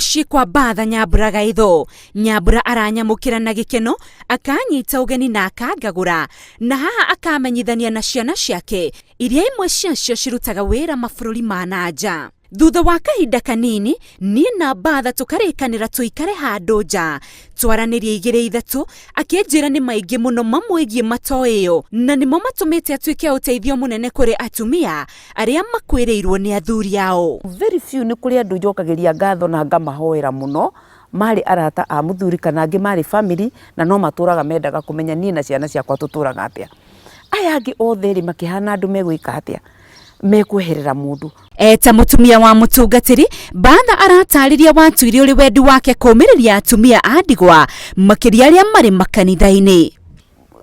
muciĩ kwa Batha Nyambura Gaitho. Nyambura aranyamũkĩra na gĩkeno, akanyita ũgeni na akangagũra, na haha akamenyithania na ciana ciake iria imwe ciacio cirutaga wĩra mabũrũri ma nanja. Thutha wa kahinda kanini, niĩ na Batha tũkarĩkanĩra tũikare handũ nja twaranĩrie 2-3, akĩnjĩra nĩ maingĩ mũno mamwĩgiĩ matoĩyo, na nĩmo matũmĩte atuĩke ũteithio mũnene kũrĩ atumia arĩa makwĩrĩirwo nĩ athuri ao. Very few nĩ kũrĩ andũ njokagĩria ngatho na ngamahoera mũno, marĩ arata a mũthuri kana angĩ marĩ family, na no matũraga mendaga kũmenya niĩ na ciana ciakwa tũtũraga atĩa. Aya angĩ othe rĩ makĩhana andũ megwĩka atĩa, mekweherera mũndũ. Eta mũtumia wa mũtungatĩri, Batha aratarĩria watuire ũrĩ wendi wake kũũmĩrĩria atumia a ndigwa makĩria arĩa marĩ makanitha-inĩ.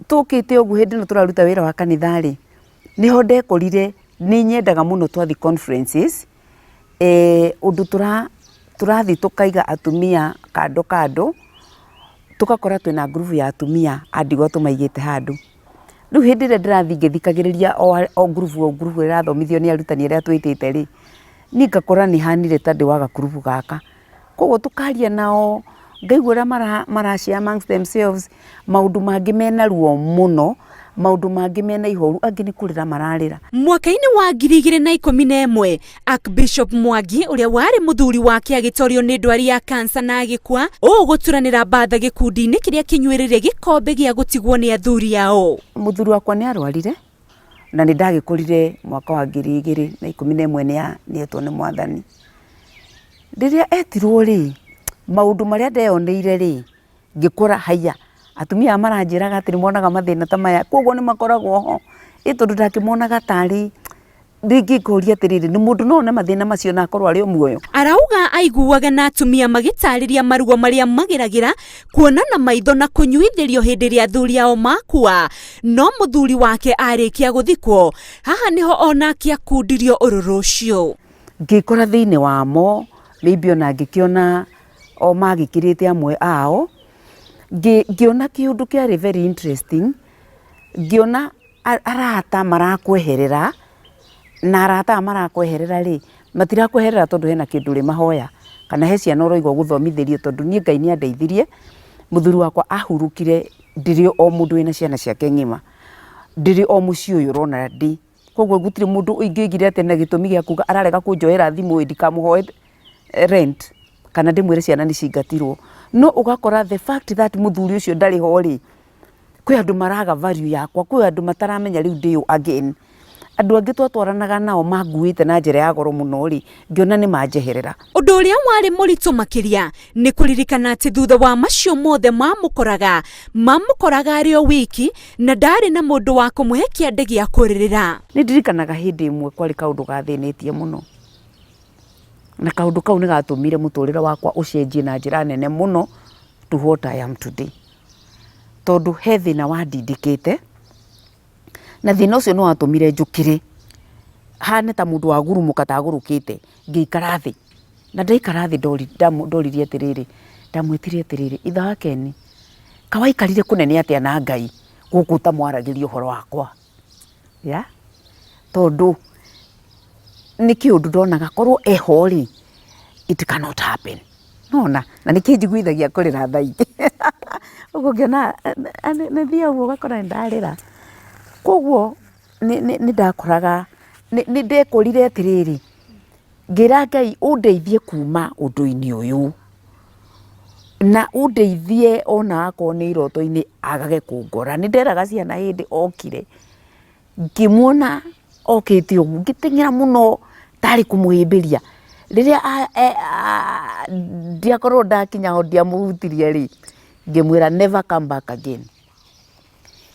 Tũkĩte ũguo hĩndĩ ĩno tũraruta wĩra wa kanitha rĩ, nĩho ndekorire nĩ nyendaga mũno twathi conferences, ũndũ tũrathi tũkaiga atumia kando kando, tũgakora twĩna group ya atumia a ndigwa tũmaigĩte handũ. Rĩu hĩndĩ ĩrĩa ndĩrathi ngĩthikagĩrĩria o group ĩrathomithio nĩ arutani arĩa twĩtĩte rĩ, niĩ ngakora nĩ hanire ta ndĩ waga group gaka. Koguo tũkaria nao, ngaigua ũrĩa marashare amongst themselves, maũndũ mangĩ mena ruo mũno, maũndũ mangĩ mena ihoru, angĩ nĩ kũrĩra mararĩra. Mwaka-inĩ wa 2011, Archbishop Mwangi ũrĩa warĩ mũthuri wake agĩtorio nĩ ndwari ya cancer na agĩkua, gũturanĩra Batha gĩkundi-inĩ kĩrĩa kĩnyuĩrĩire gĩkombe gĩa gũtigwo nĩ athuri ao. Mũthuri wakwa nĩ arwarire na nĩ ndagĩkũrire mwaka wa 2011 nĩetwo nĩ Mwathani. Rĩrĩa etirwo rĩ, maũndũ marĩa ndeyoneire rĩ, ngĩkora haya atumia maranjĩraga atĩ nĩmonaga mathĩna ta maya, koguo nĩ makoragwo ho. Tondũ ndakĩmonaga tarĩ ndingĩkũria atĩrĩrĩ, nĩ mũndũ no one mathĩna macio na akorwo arĩ o muoyo. Arauga aiguaga na atumia magĩtarĩria maruo marĩa mageragĩra kuona na maitho na kũnyuithĩrio hĩndĩ ĩrĩa athuri ao makua, no mũthuri wake arĩkia gũthikwo, haha nĩho onake akundirio ũrũrũ ũcio. Ngĩkora thĩinĩ wamo, maybe ona ngĩkĩona o magĩkĩrĩte amwe ao, ngĩona kĩũndũ kĩarĩ very interesting, ngĩona arata marakweherera, na arata marakweherera rĩ, matirakweherera tondũ hena kĩndũ rĩ mahoya, kana he ciana ũroigwo gũthomithĩrio, tondũ niĩ Ngai nĩ andeithirie, mũthuri wakwa ahurũkire, ndĩrĩ o mũndũ wĩna ciana ciake ng'ima, ndĩrĩ o mũciĩ ũyũ ũrona ndĩ. Koguo gũtirĩ mũndũ ũingĩigire atĩ na gĩtũmi gĩa kuga ararega kũnjoera thimũ ndikamũhoe rent, kana ndĩmwĩre ciana nĩ cingatirwo. No ũgakora the fact that mũthuri ũcio ndarĩ ho rĩ, kwĩ andũ maraga value yakwa, kwĩ andũ mataramenya rĩu ndĩ again. Andũ angĩ twatwaranaga nao manguĩte na njĩra ya goro mũno rĩ, ngĩona nĩ manjeherera. Ũndũ ũrĩa warĩ mũritũ makĩria nĩ kũririkana atĩ thutha wa macio mothe mamũkoraga arĩ o wiki, na ndarĩ na mũndũ wa kũmũhe kĩande gĩa kũrĩrĩra. Nĩ ndirikanaga hĩndĩ ĩmwe kwarĩ kaũndũ gathĩnĩtie mũno, na kaũndũ kau nĩ gatũmire mũtũrĩre wakwa ũcenjie na njĩra nene mũno to what I am today. Tondũ he thĩna wandindĩkĩte, na thĩna ũcio nĩ watũmire njũkĩre, hane ta mũndũ wagurumũka tagũrũkĩte, ngĩikara thĩ, na ndaikara thĩ ndoririe atĩrĩrĩ, ndamwĩtire atĩrĩrĩ, ithe wa Keni, kawaikarire kũnene atĩa na Ngai gũkũ ũtamwaragĩria ũhoro wakwa, tondũ nĩ kĩũndũ ndonaga korwo eho rĩ, it cannot happen. Nona, na nĩ kĩnjiguithagia kũrĩra thaa ingĩ. Ũguo ngĩona nĩ thiĩ ũguo ũgakora nĩ ndarĩra. Koguo nĩ ndakoraga, nĩ ndekũrire atĩrĩrĩ, ngĩra Ngai ũndeithie kuma ũndũ-inĩ ũyũ, na ũndeithie ona akorwo nĩ iroto-inĩ agage kũngora. Nĩ nderaga ciana hĩndĩ okire, ngĩmuona okĩte ũguo, ngĩteng'era mũno tarĩ kũmũhĩmbĩria. Rĩrĩa ndiakorwo ndakinya ho ndiamũhutirie rĩ, ngĩmwĩra never come back again.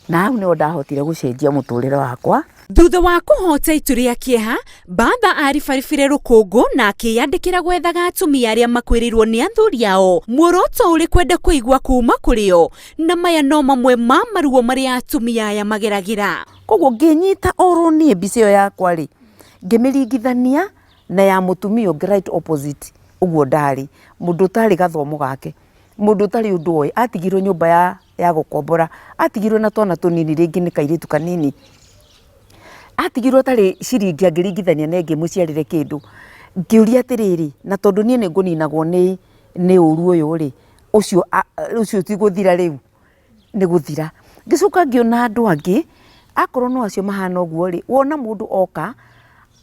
Na hau nĩho ndahotire gũcenjia mũtũrĩre wakwa. Thutha wa kũhota itu rĩa kĩeha, Batha aribaribire rũkũngũ na akĩyandĩkĩra gwethaga atumia arĩa makwĩrĩirwo nĩ athuri ao. Muoroto ũrĩ kwenda kũigua kuma kũrĩ o, na maya no mamwe ma maruo marĩa atumia aya mageragĩra. Koguo ngĩnyita oro niĩ mbica ĩyo yakwa rĩ, ngĩmĩringithania na ya mũtumia ũngĩ right opposite ũguo ndarĩ, mũndũ ũtarĩ gathomo gake, mũndũ ũtarĩ ũndũ oĩ, atigirwo nyũmba ya gũkombora, atigirwo na twana tũnini, rĩngĩ nĩ kairĩtu kanini, atigirwo tarĩ ciringi angĩringithania na ĩngĩ mũciarĩre kĩndũ. Ngĩũria atĩrĩrĩ, na tondũ niĩ nĩ ngũninagwo nĩ nĩ ũru ũyũ rĩ ũcio ti gũthira rĩu nĩ gũthira. Ngĩcoka ngĩona andũ angĩ akorwo no acio mahana ũguo rĩ, wona mũndũ oka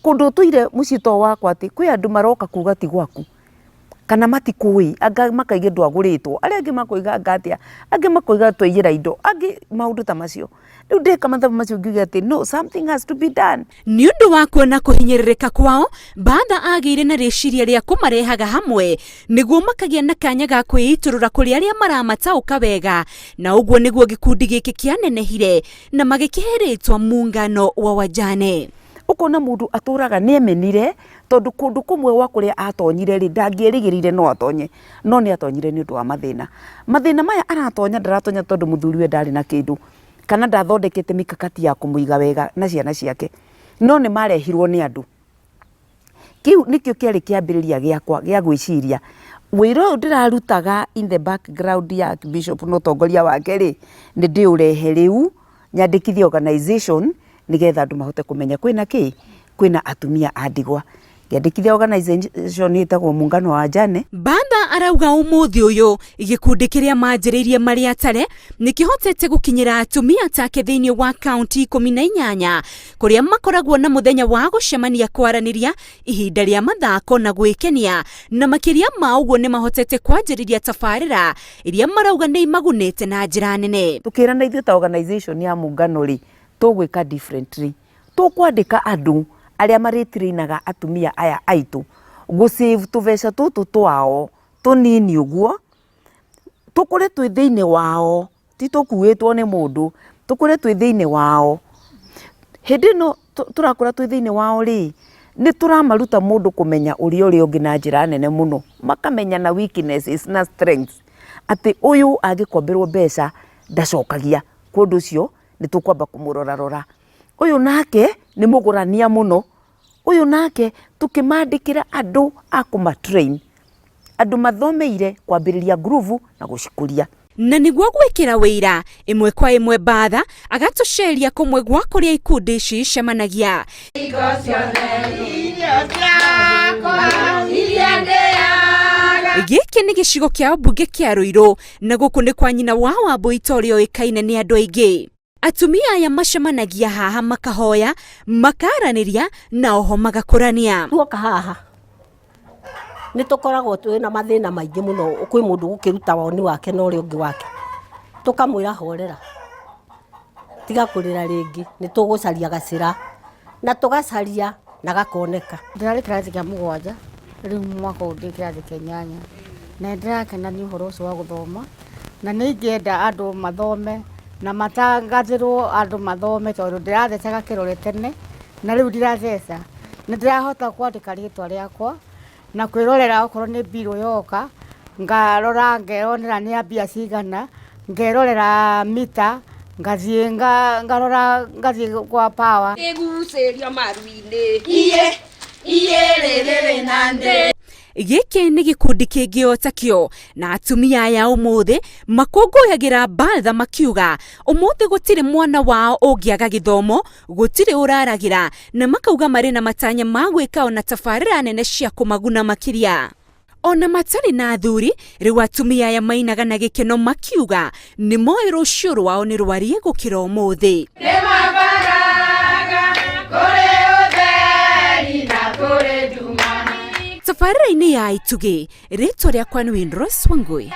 kũndũ tũire mũciĩ to wakwa atĩ kwĩ andũ maroka kuga ti gwaku kana matikũĩ, anga makaiga ndwagũrĩtwo, arĩa angĩ makoiga ngatia, angĩ makoiga twaiyĩra indo, angĩ maũndũ ta macio. Rĩu ndeka mathabu macio ngiuga atĩ no, something has to be done. Nĩ ũndũ wa kuona kũhinyĩrĩrĩka kwao, Mbatha agĩire na rĩciria rĩa kũmarehaga hamwe nĩguo makagĩa na kanya ga kwĩitũrũra kũrĩ arĩa maramataũka wega, na ũguo nĩguo gĩkundi gĩkĩ kĩanenehire na magĩkĩhe muungano wa wajane. Ukona mũndũ atũraga nĩemenire tondũ kũndũ kũmwe wa kũrĩa atonyire rĩ ndangĩerĩgĩrĩire no atonye, no nĩ atonyire nĩ ũndũ wa mathĩna maya aratonya ndaratonya tondũ mũthuriwe ndarĩ na kĩndũ kana ndathondekete mikakati ya kũmũiga wega na ciana ciake, no nĩ marehirwo nĩ andũ. Kĩu nĩkĩo kĩarĩ kĩambĩrĩria gĩakwa gĩa gwĩciria wĩra ũyũ ndĩrarutaga in the background ya Bishop no tongoria wake rĩ nĩ ndĩũrehe rĩu nyandĩkithie organization nigetha andũ mahote kũmenya kwĩna atumia a ndigwa. Ngĩandĩkithia organization ĩtagwo muungano wa wajane. Mbatha arauga ũmũthĩ ũyũ gĩkundi kĩrĩa manjĩrĩirie marĩ atare nĩkĩhotete gũkinyĩra atumia take thĩinĩ wa kaunti 18 kũrĩa makoragwo na mũthenya wa gũcemania kwaranĩria ihinda rĩa mathako na gwĩkenia, na makĩria ma ũguo nĩ mahotete kwanjĩrĩria tabarĩra iria marauga nĩ imagunĩte na njĩra nene. Tukĩrana ithuĩ ta organization ya muungano rĩ tũgwĩka differently, tũkwandĩka andũ arĩa marĩtirĩnaga atumia aya aitũ gũsave tũbeca tũtũ twao tũnini ũguo, tũkũre twĩ thĩinĩ wao, ti tũkuĩtwo nĩ mũndũ, tũkũre twĩ thĩinĩ wao. Hĩndĩ ĩno tũrakũra twĩ thĩinĩ wao rĩ nĩ tũramaruta mũndũ kũmenya ũrĩa ũngĩ na njĩra nene mũno, makamenya na weaknesses na strengths, atĩ ũyũ angĩkomberwo mbeca ndacokagia, kũndũ ũcio nĩ tũkwamba kũmũrora, ũyũ nake nĩ mũgũrania mũno, ũyũ nake tũkĩmandĩkĩra andũ a kũmatrain, andũ mathomeire kwambĩrĩria groove na gũcikũria. Na nĩguo gwĩkĩra wĩira ĩmwe kwa ĩmwe Mbatha agatũceria kũmwe gwa kũrĩa ikundi ici cemanagia. Gĩkĩ nĩ gĩcigo kĩa mbunge kĩa Ruiru na gũkũ nĩ kwa nyina wa Wambui ũrĩa ũĩkaine nĩ andũ aingĩ. Atumia aya macemanagia haha makahoya, makaranĩria na oho magakũrania. Tuoka haha nĩ tũkoragwo twĩ na mathĩna maingĩ mũno, kwĩ mũndũ gũkĩruta woni wake na ũrĩa ũngĩ wake, tũkamwĩra horera tiga kũrĩra rĩngĩ, nĩ tũgũcaria gacĩra na tũgacaria na gakoneka. Ndĩrarĩ kĩrathi kĩa 7 rĩu mwaka ũyũ ndĩ kĩrathi kĩa 8 na ndĩrakena nĩ ũhoro ũcio wa gũthoma, na nĩ ingĩenda andũ mathome na matangathĩrwo andũ mathome tondũ ndĩrathecaga kĩrore tene na rĩu ndiratheca, nĩ ndĩrahota kwandĩka rĩtwa rĩakwa na kwĩrorera okorwo nĩ mbirũ yoka ngarora ngeronera nĩ mbia cigana, ngerorera mita ngathiĩ ngarora ngathiĩ kwa power ĩgucĩrio maru-inĩ iye rĩrĩ na ndĩ. Gĩkĩ nĩ gĩkundi kĩngĩ o takĩo na atumia aya ũmũthĩ makũngũyagĩra Mbatha makiuga ũmũthĩ gũtirĩ mwana wao ũngĩaga gĩthomo, gũtirĩ ũraragĩra, na makauga marĩ na matanya ma gwĩka ona tabarĩra nene cia kũmaguna makĩria. Ona matarĩ na athuri, rĩu atumia aya mainaga na gĩkeno makiuga nĩ moĩ rũciũ rwao nĩ rwariĩ gũkĩra ũmũthĩ. Tabarĩra-inĩ ya Itugĩ, rĩtwa rĩakwa nĩ Windrose Wangui.